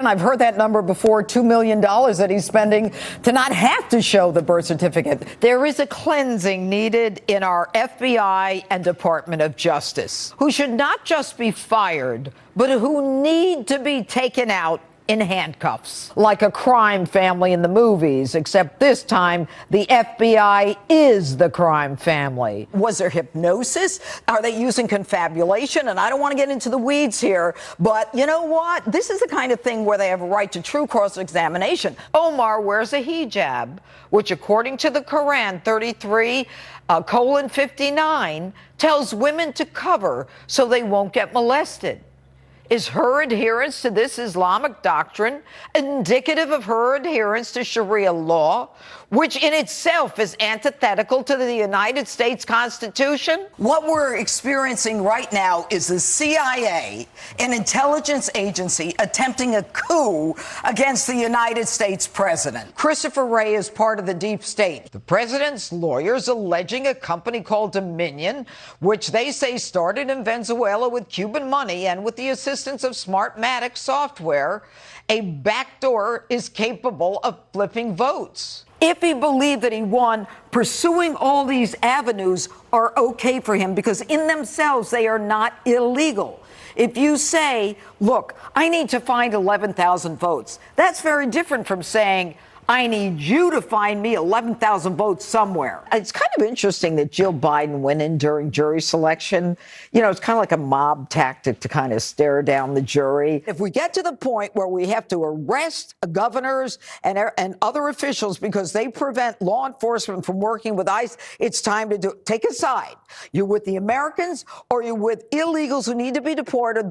And I've heard that number before, $2 million that he's spending to not have to show the birth certificate. There is a cleansing needed in our FBI and Department of Justice, who should not just be fired, but who need to be taken out in handcuffs. Like a crime family in the movies, except this time the FBI is the crime family. Was there hypnosis? Are they using confabulation? And I don't want to get into the weeds here, but you know what? This is the kind of thing where they have a right to true cross-examination. Omar wears a hijab, which according to the Quran 33:59 tells women to cover so they won't get molested. Is her adherence to this Islamic doctrine indicative of her adherence to Sharia law, which in itself is antithetical to the United States Constitution? What we're experiencing right now is the CIA, an intelligence agency, attempting a coup against the United States president. Christopher Wray is part of the deep state. The president's lawyers alleging a company called Dominion, which they say started in Venezuela with Cuban money and with the assistance of Smartmatic software, a backdoor is capable of flipping votes. If he believed that he won, pursuing all these avenues are okay for him because in themselves they are not illegal. If you say, look, I need to find 11,000 votes, that's very different from saying, I need you to find me 11,000 votes somewhere. It's kind of interesting that Jill Biden went in during jury selection. You know, it's kind of like a mob tactic to kind of stare down the jury. If we get to the point where we have to arrest governors and other officials because they prevent law enforcement from working with ICE, it's time to take a side. You're with the Americans or you're with illegals who need to be deported.